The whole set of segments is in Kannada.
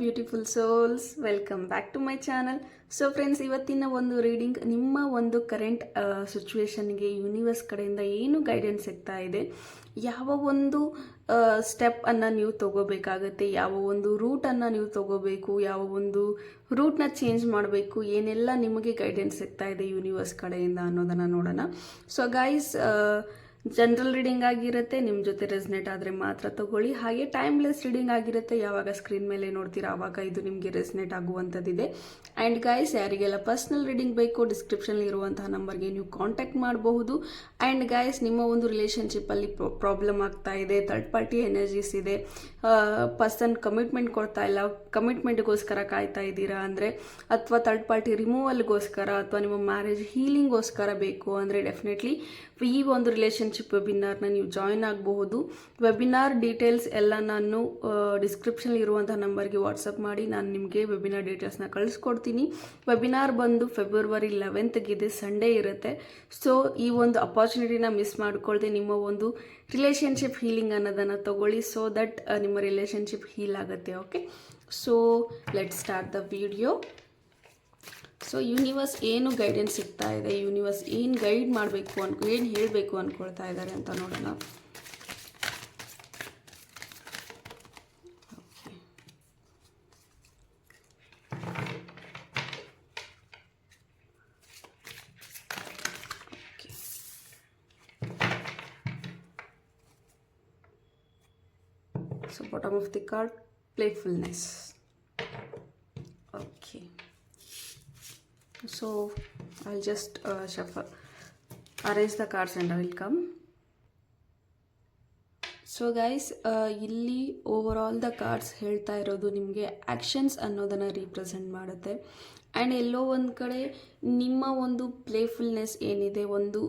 Beautiful souls, welcome back to my channel. So friends, ಇವತ್ತಿನ ಒಂದು ರೀಡಿಂಗ್ ನಿಮ್ಮ ಒಂದು ಕರೆಂಟ್ ಸಿಚುವೇಶನ್ಗೆ ಯೂನಿವರ್ಸ್ ಕಡೆಯಿಂದ ಏನು ಗೈಡೆನ್ಸ್ ಸಿಗ್ತಾ ಇದೆ, ಯಾವ ಒಂದು ಸ್ಟೆಪ್ಪನ್ನು ನೀವು ತಗೋಬೇಕಾಗತ್ತೆ, ಯಾವ ಒಂದು ರೂಟನ್ನು ನೀವು ತಗೋಬೇಕು, ಯಾವ ಒಂದು ರೂಟ್ನ ಚೇಂಜ್ ಮಾಡಬೇಕು, ಏನೆಲ್ಲ ನಿಮಗೆ ಗೈಡೆನ್ಸ್ ಸಿಗ್ತಾ ಇದೆ ಯೂನಿವರ್ಸ್ ಕಡೆಯಿಂದ ಅನ್ನೋದನ್ನು ನೋಡೋಣ. ಸೊ ಗೈಸ್, ಜನರಲ್ ರೀಡಿಂಗ್ ಆಗಿರುತ್ತೆ, ನಿಮ್ಮ ಜೊತೆ ರೆಸ್ನೇಟ್ ಆದರೆ ಮಾತ್ರ ತಗೊಳ್ಳಿ. ಹಾಗೆ ಟೈಮ್ಲೆಸ್ ರೀಡಿಂಗ್ ಆಗಿರುತ್ತೆ, ಯಾವಾಗ ಸ್ಕ್ರೀನ್ ಮೇಲೆ ನೋಡ್ತೀರಾ ಆವಾಗ ಇದು ನಿಮಗೆ ರೆಸ್ನೇಟ್ ಆಗುವಂಥದ್ದಿದೆ. ಆ್ಯಂಡ್ ಗೈಸ್, ಯಾರಿಗೆಲ್ಲ ಪರ್ಸ್ನಲ್ ರೀಡಿಂಗ್ ಬೇಕು ಡಿಸ್ಕ್ರಿಪ್ಷನ್ ಇರುವಂತಹ ನಂಬರ್ಗೆ ನೀವು ಕಾಂಟ್ಯಾಕ್ಟ್ ಮಾಡಬಹುದು. ಆ್ಯಂಡ್ ಗೈಸ್, ನಿಮ್ಮ ಒಂದು ರಿಲೇಷನ್ಶಿಪ್ಪಲ್ಲಿ ಪ್ರಾಬ್ಲಮ್ ಆಗ್ತಾ ಇದೆ, ಥರ್ಡ್ ಪಾರ್ಟಿ ಎನರ್ಜೀಸ್ ಇದೆ, ಪರ್ಸನ್ ಕಮಿಟ್ಮೆಂಟ್ ಕೊಡ್ತಾ ಇಲ್ಲ, ಕಮಿಟ್ಮೆಂಟ್ಗೋಸ್ಕರ ಕಾಯ್ತಾ ಇದ್ದೀರಾ ಅಂದರೆ, ಅಥವಾ ಥರ್ಡ್ ಪಾರ್ಟಿ ರಿಮೂವಲ್ಗೋಸ್ಕರ, ಅಥವಾ ನಿಮ್ಮ ಮ್ಯಾರೇಜ್ ಹೀಲಿಂಗ್ಗೋಸ್ಕರ ಬೇಕು ಅಂದರೆ ಡೆಫಿನೆಟ್ಲಿ ಈ ಒಂದು ರಿಲೇಷನ್ಶಿಪ್ ವೆಬಿನಾರ್ನ ನೀವು ಜಾಯಿನ್ ಆಗಬಹುದು. ವೆಬಿನಾರ್ ಡೀಟೇಲ್ಸ್ ಎಲ್ಲ ನಾನು ಡಿಸ್ಕ್ರಿಪ್ಷನ್ ಇರುವಂಥ ನಂಬರ್ಗೆ ವಾಟ್ಸಪ್ ಮಾಡಿ ನಾನು ನಿಮಗೆ ವೆಬಿನಾರ್ ಡೀಟೇಲ್ಸ್ನ ಕಳಿಸ್ಕೊಡ್ತೀನಿ. ವೆಬಿನಾರ್ ಬಂದು ಫೆಬ್ರವರಿ 11ಗಿದೆ, ಸಂಡೇ ಇರುತ್ತೆ. ಸೊ ಈ ಒಂದು ಅಪಾರ್ಚುನಿಟಿನ ಮಿಸ್ ಮಾಡಿಕೊಳ್ಳದೆ ನಿಮ್ಮ ಒಂದು ರಿಲೇಷನ್ಶಿಪ್ ಹೀಲಿಂಗ್ ಅನ್ನೋದನ್ನು ತಗೊಳ್ಳಿ, ಸೊ ದಟ್ ನಿಮ್ಮ ರಿಲೇಷನ್ಶಿಪ್ ಹೀಲ್ ಆಗುತ್ತೆ. Okay, so let start the video. So universe ಏನು ಗೈಡೆನ್ಸ್ ಸಿಗ್ತಾ ಇದೆ, ಯೂನಿವರ್ಸ್ ಏನು ಗೈಡ್ ಮಾಡಬೇಕು ಏನು ಹೇಳಬೇಕು ಅಂದ್ಕೊಳ್ತಾ ಇದ್ದಾರೆ ಅಂತ ನೋಡೋಣ. So bottom of the card, playfulness. Okay. So I'll just shuffle, arrange the cards and I will come. So guys, ಇಲ್ಲಿ ಓವರ್ ಆಲ್ ದ ಕಾರ್ಡ್ಸ್ ಹೇಳ್ತಾ ಇರೋದು ನಿಮಗೆ ಆ್ಯಕ್ಷನ್ಸ್ ಅನ್ನೋದನ್ನು ರೀಪ್ರೆಸೆಂಟ್ ಮಾಡುತ್ತೆ. ಆ್ಯಂಡ್ ಎಲ್ಲೋ ಒಂದು ಕಡೆ ನಿಮ್ಮ ಒಂದು ಪ್ಲೇಫುಲ್ನೆಸ್ ಏನಿದೆ, ಒಂದು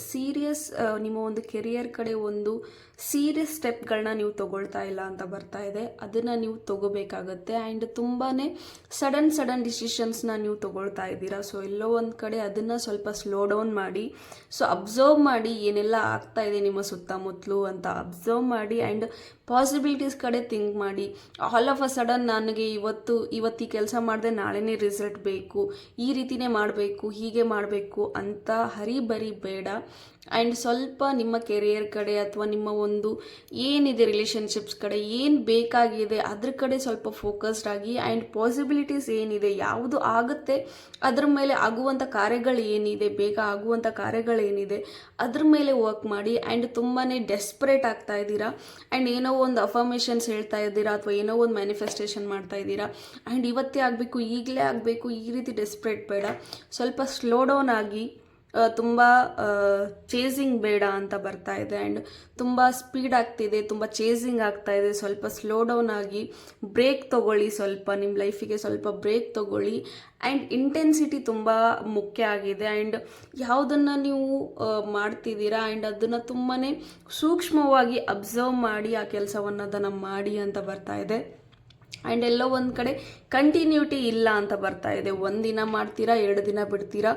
ಸೀರಿಯಸ್ ನಿಮ್ಮ ಒಂದು ಕೆರಿಯರ್ ಕಡೆ ಒಂದು ಸೀರಿಯಸ್ ಸ್ಟೆಪ್ಗಳನ್ನ ನೀವು ತೊಗೊಳ್ತಾ ಇಲ್ಲ ಅಂತ ಬರ್ತಾ ಇದೆ, ಅದನ್ನು ನೀವು ತೊಗೋಬೇಕಾಗತ್ತೆ. ಆ್ಯಂಡ್ ತುಂಬಾ ಸಡನ್ ಡಿಸಿಷನ್ಸ್ನ ನೀವು ತೊಗೊಳ್ತಾ ಇದ್ದೀರಾ. ಸೊ ಎಲ್ಲೋ ಒಂದು ಕಡೆ ಅದನ್ನು ಸ್ವಲ್ಪ ಸ್ಲೋ ಡೌನ್ ಮಾಡಿ, ಸೊ ಅಬ್ಸರ್ವ್ ಮಾಡಿ ಏನೆಲ್ಲ ಆಗ್ತಾ ಇದೆ ನಿಮ್ಮ ಸುತ್ತಮುತ್ತಲು ಅಂತ ಅಬ್ಸರ್ವ್ ಮಾಡಿ, ಆ್ಯಂಡ್ ಪಾಸಿಬಿಲಿಟೀಸ್ ಕಡೆ ಥಿಂಕ್ ಮಾಡಿ. ಆಲ್ ಆಫ್ ಅ ಸಡನ್ ನನಗೆ ಇವತ್ತು ಈ ಕೆಲಸ ಮಾಡಿದೆ ನಾಳೆನೇ ರಿಸಲ್ಟ್ ಬೇಕು, ಈ ರೀತಿನೇ ಮಾಡಬೇಕು, ಹೀಗೆ ಮಾಡಬೇಕು ಅಂತ ಹರಿಬರಿ ಬೇಡ. ಆ್ಯಂಡ್ ಸ್ವಲ್ಪ ನಿಮ್ಮ ಕೆರಿಯರ್ ಕಡೆ ಅಥವಾ ನಿಮ್ಮ ಒಂದು ಏನಿದೆ ರಿಲೇಷನ್ಶಿಪ್ಸ್ ಕಡೆ ಏನು ಬೇಕಾಗಿದೆ ಅದ್ರ ಕಡೆ ಸ್ವಲ್ಪ ಫೋಕಸ್ಡ್ ಆಗಿ, ಆ್ಯಂಡ್ ಪಾಸಿಬಿಲಿಟೀಸ್ ಏನಿದೆ, ಯಾವುದು ಆಗುತ್ತೆ ಅದ್ರ ಮೇಲೆ ಆಗುವಂಥ ಕಾರ್ಯಗಳು ಏನಿದೆ, ಬೇಗ ಆಗುವಂಥ ಕಾರ್ಯಗಳೇನಿದೆ ಅದ್ರ ಮೇಲೆ ವರ್ಕ್ ಮಾಡಿ. ಆ್ಯಂಡ್ ತುಂಬಾ ಡೆಸ್ಪರೇಟ್ ಆಗ್ತಾ ಇದ್ದೀರಾ, ಆ್ಯಂಡ್ ಏನೋ ಒಂದು ಅಫರ್ಮೇಷನ್ಸ್ ಹೇಳ್ತಾ ಇದ್ದೀರಾ ಅಥವಾ ಏನೋ ಒಂದು ಮ್ಯಾನಿಫೆಸ್ಟೇಷನ್ ಮಾಡ್ತಾ ಇದ್ದೀರಾ. ಆ್ಯಂಡ್ ಇವತ್ತೇ ಆಗಬೇಕು, ಈಗಲೇ ಆಗಬೇಕು, ಈ ರೀತಿ ಡೆಸ್ಪರೇಟ್ ಬೇಡ, ಸ್ವಲ್ಪ ಸ್ಲೋ ಡೌನ್ ಆಗಿ, ತುಂಬ ಚೇಸಿಂಗ್ ಬೇಡ ಅಂತ ಬರ್ತಾ ಇದೆ. ಆ್ಯಂಡ್ ತುಂಬ ಸ್ಪೀಡ್ ಆಗ್ತಿದೆ, ತುಂಬ ಚೇಸಿಂಗ್ ಆಗ್ತಾ ಇದೆ, ಸ್ವಲ್ಪ ಸ್ಲೋ ಡೌನ್ ಆಗಿ ಬ್ರೇಕ್ ತೊಗೊಳ್ಳಿ, ಸ್ವಲ್ಪ ನಿಮ್ಮ ಲೈಫಿಗೆ ಸ್ವಲ್ಪ ಬ್ರೇಕ್ ತೊಗೊಳ್ಳಿ. ಆ್ಯಂಡ್ ಇಂಟೆನ್ಸಿಟಿ ತುಂಬ ಮುಖ್ಯ ಆಗಿದೆ. ಆ್ಯಂಡ್ ಯಾವುದನ್ನು ನೀವು ಮಾಡ್ತಿದ್ದೀರಾ ಆ್ಯಂಡ್ ಅದನ್ನು ತುಂಬಾ ಸೂಕ್ಷ್ಮವಾಗಿ ಅಬ್ಸರ್ವ್ ಮಾಡಿ ಆ ಕೆಲಸವನ್ನದನ್ನು ಮಾಡಿ ಅಂತ ಬರ್ತಾ ಇದೆ. ಆ್ಯಂಡ್ ಎಲ್ಲೋ ಒಂದು ಕಡೆ ಕಂಟಿನ್ಯೂಟಿ ಇಲ್ಲ ಅಂತ ಬರ್ತಾ ಇದೆ. ಒಂದಿನ ಮಾಡ್ತೀರಾ, 2 ದಿನ ಬಿಡ್ತೀರಾ,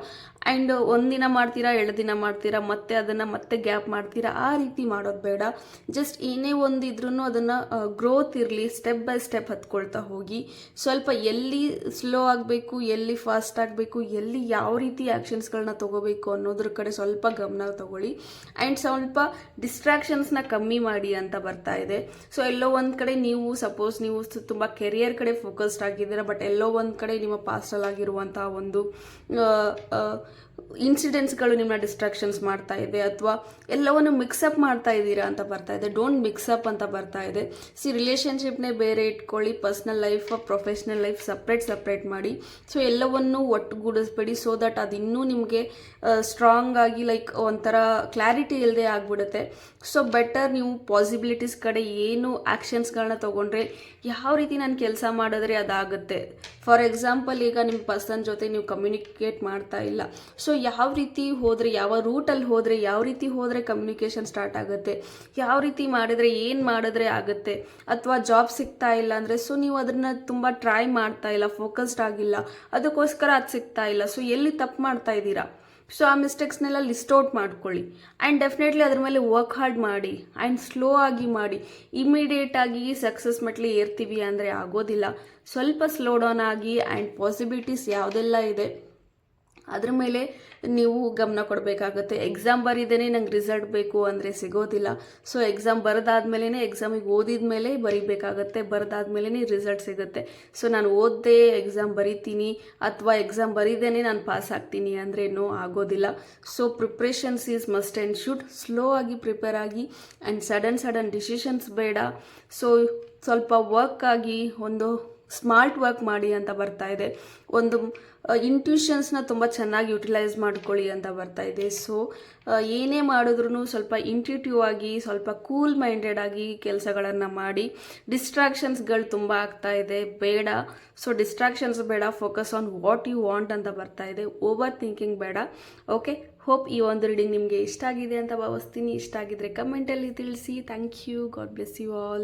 ಆ್ಯಂಡ್ ಒಂದಿನ ಮಾಡ್ತೀರಾ, 2 ದಿನ ಮಾಡ್ತೀರಾ, ಮತ್ತೆ ಅದನ್ನು ಮತ್ತೆ ಗ್ಯಾಪ್ ಮಾಡ್ತೀರಾ. ಆ ರೀತಿ ಮಾಡೋದು ಬೇಡ. ಜಸ್ಟ್ ಏನೇ ಒಂದು ಇದ್ರೂ ಅದನ್ನು ಗ್ರೋತ್ ಇರಲಿ, ಸ್ಟೆಪ್ ಬೈ ಸ್ಟೆಪ್ ಹತ್ಕೊಳ್ತಾ ಹೋಗಿ. ಸ್ವಲ್ಪ ಎಲ್ಲಿ ಸ್ಲೋ ಆಗಬೇಕು, ಎಲ್ಲಿ ಫಾಸ್ಟ್ ಆಗಬೇಕು, ಎಲ್ಲಿ ಯಾವ ರೀತಿ ಆ್ಯಕ್ಷನ್ಸ್ಗಳನ್ನ ತೊಗೋಬೇಕು ಅನ್ನೋದ್ರ ಕಡೆ ಸ್ವಲ್ಪ ಗಮನ ತಗೊಳ್ಳಿ. ಆ್ಯಂಡ್ ಸ್ವಲ್ಪ ಡಿಸ್ಟ್ರಾಕ್ಷನ್ಸ್ನ ಕಮ್ಮಿ ಮಾಡಿ ಅಂತ ಬರ್ತಾ ಇದೆ. ಸೊ ಎಲ್ಲೋ ಒಂದು ಕಡೆ ನೀವು ಸಪೋಸ್ ನೀವು ತುಂಬ ಕೆರಿಯರ್ ಕಡೆ ಫೋಕಸ್ಡ್ ಆಗಿದ್ದೀರಾ, ಬಟ್ ಎಲ್ಲೋ ಒಂದು ಕಡೆ ನಿಮ್ಮ ಪಾಸ್ಟಲ್ಲಿ ಆಗಿರುವಂತಹ ಒಂದು ಇನ್ಸಿಡೆಂಟ್ಸ್ಗಳು ನಿಮ್ಮ ಡಿಸ್ಟ್ರಾಕ್ಷನ್ಸ್ ಮಾಡ್ತಾ ಇದೆ, ಅಥವಾ ಎಲ್ಲವನ್ನು ಮಿಕ್ಸಪ್ ಮಾಡ್ತಾ ಇದ್ದೀರಾ ಅಂತ ಬರ್ತಾ ಇದೆ. ಡೋಂಟ್ ಮಿಕ್ಸಪ್ ಅಂತ ಬರ್ತಾ ಇದೆ. ರಿಲೇಷನ್ಶಿಪ್ನೇ ಬೇರೆ ಇಟ್ಕೊಳ್ಳಿ, personal life professional life separate ಮಾಡಿ. ಸೊ ಎಲ್ಲವನ್ನು ಒಟ್ಟುಗೂಡಿಸ್ಬೇಡಿ, ಸೊ ದಟ್ ಅದು ಇನ್ನೂ ನಿಮಗೆ ಸ್ಟ್ರಾಂಗ್ ಆಗಿ ಲೈಕ್ ಒಂಥರ ಕ್ಲಾರಿಟಿ ಇಲ್ಲದೆ ಆಗ್ಬಿಡುತ್ತೆ. ಸೊ ಬೆಟರ್ ನೀವು ಪಾಸಿಬಿಲಿಟೀಸ್ ಕಡೆ ಏನು ಆ್ಯಕ್ಷನ್ಸ್ಗಳನ್ನ ತೊಗೊಂಡ್ರೆ ಯಾವ ರೀತಿ ನಾನು ಕೆಲಸ ಮಾಡಿದ್ರೆ ಅದಾಗುತ್ತೆ. ಫಾರ್ ಎಕ್ಸಾಂಪಲ್, ಈಗ ನಿಮ್ಮ ಪರ್ಸನ್ ಜೊತೆ ನೀವು ಕಮ್ಯುನಿಕೇಟ್ ಮಾಡ್ತಾ ಇಲ್ಲ, ಸೊ ಯಾವ ರೀತಿ ಹೋದರೆ, ಯಾವ ರೂಟಲ್ಲಿ ಹೋದರೆ, ಯಾವ ರೀತಿ ಹೋದರೆ ಕಮ್ಯುನಿಕೇಷನ್ ಸ್ಟಾರ್ಟ್ ಆಗುತ್ತೆ, ಯಾವ ರೀತಿ ಮಾಡಿದ್ರೆ ಏನು ಮಾಡಿದ್ರೆ ಆಗುತ್ತೆ, ಅಥವಾ ಜಾಬ್ ಸಿಗ್ತಾ ಇಲ್ಲ ಅಂದರೆ ಸೊ ನೀವು ಅದನ್ನು ತುಂಬ ಟ್ರೈ ಮಾಡ್ತಾ ಇಲ್ಲ, ಫೋಕಸ್ಡ್ ಆಗಿಲ್ಲ, ಅದಕ್ಕೋಸ್ಕರ ಅದು ಸಿಗ್ತಾ ಇಲ್ಲ. ಸೊ ಎಲ್ಲಿ ತಪ್ಪು ಮಾಡ್ತಾ ಇದ್ದೀರಾ, ಸೊ ಆ ಮಿಸ್ಟೇಕ್ಸ್ನೆಲ್ಲ ಲಿಸ್ಟ್ ಔಟ್ ಮಾಡ್ಕೊಳ್ಳಿ ಆ್ಯಂಡ್ ಡೆಫಿನೆಟ್ಲಿ ಅದ್ರ ಮೇಲೆ ವರ್ಕ್ ಹಾರ್ಡ್ ಮಾಡಿ ಆ್ಯಂಡ್ ಸ್ಲೋ ಆಗಿ ಮಾಡಿ. ಇಮಿಡಿಯೇಟಾಗಿ ಸಕ್ಸಸ್ ಮೆಟ್ಲಿ ಏರ್ತೀವಿ ಅಂದರೆ ಆಗೋದಿಲ್ಲ. ಸ್ವಲ್ಪ ಸ್ಲೋ ಡೌನ್ ಆಗಿ ಆ್ಯಂಡ್ ಪಾಸಿಬಿಲಿಟೀಸ್ ಯಾವುದೆಲ್ಲ ಇದೆ ಅದ್ರ ಮೇಲೆ ನೀವು ಗಮನ ಕೊಡಬೇಕಾಗತ್ತೆ. ಎಕ್ಸಾಮ್ ಬರೀದೇನೆ ನಂಗೆ ರಿಸಲ್ಟ್ ಬೇಕು ಅಂದರೆ ಸಿಗೋದಿಲ್ಲ. ಸೊ ಎಕ್ಸಾಮ್ ಬರೆದಾದ್ಮೇಲೆ ಎಕ್ಸಾಮಿಗೆ ಓದಿದ ಮೇಲೆ ಬರೀಬೇಕಾಗತ್ತೆ, ಬರೆದಾದ್ಮೇಲೆ ರಿಸಲ್ಟ್ ಸಿಗುತ್ತೆ. ಸೊ ನಾನು ಓದದೆ ಎಕ್ಸಾಮ್ ಬರೀತೀನಿ ಅಥವಾ ಎಕ್ಸಾಮ್ ಬರೀದೇನೆ ನಾನು ಪಾಸ್ ಆಗ್ತೀನಿ ಅಂದರೆ ನೋ, ಆಗೋದಿಲ್ಲ. So preparations is must and should. Slow ಆಗಿ ಪ್ರಿಪೇರ್ ಆಗಿ ಆ್ಯಂಡ್ ಸಡನ್ ಡಿಸಿಷನ್ಸ್ ಬೇಡ. ಸೊ ಸ್ವಲ್ಪ ವರ್ಕ್ ಆಗಿ ಒಂದು ಸ್ಮಾರ್ಟ್ ವರ್ಕ್ ಮಾಡಿ ಅಂತ ಬರ್ತಾ ಇದೆ. ಒಂದು ಇಂಟ್ಯೂಷನ್ಸ್ನ ತುಂಬ ಚೆನ್ನಾಗಿ ಯುಟಿಲೈಸ್ ಮಾಡ್ಕೊಳ್ಳಿ ಅಂತ ಬರ್ತಾ ಇದೆ. ಸೊ ಏನೇ ಮಾಡಿದ್ರೂ ಸ್ವಲ್ಪ ಇಂಟ್ಯೂಟಿವ್ ಆಗಿ, ಸ್ವಲ್ಪ ಕೂಲ್ ಮೈಂಡೆಡ್ ಆಗಿ ಕೆಲಸಗಳನ್ನು ಮಾಡಿ. ಡಿಸ್ಟ್ರಾಕ್ಷನ್ಸ್ಗಳು ತುಂಬ ಆಗ್ತಾ ಇದೆ, ಬೇಡ. ಸೊ ಡಿಸ್ಟ್ರಾಕ್ಷನ್ಸ್ ಬೇಡ, focus on what you want ಅಂತ ಬರ್ತಾ ಇದೆ. ಓವರ್ ಥಿಂಕಿಂಗ್ ಬೇಡ. ಓಕೆ, ಹೋಪ್ ಈ ಒಂದು ರೀಡಿಂಗ್ ನಿಮಗೆ ಇಷ್ಟ ಆಗಿದೆ ಅಂತ ಭಾವಿಸ್ತೀನಿ. ಇಷ್ಟ ಆಗಿದ್ರೆ ಕಮೆಂಟಲ್ಲಿ ತಿಳಿಸಿ. Thank you. God bless you all.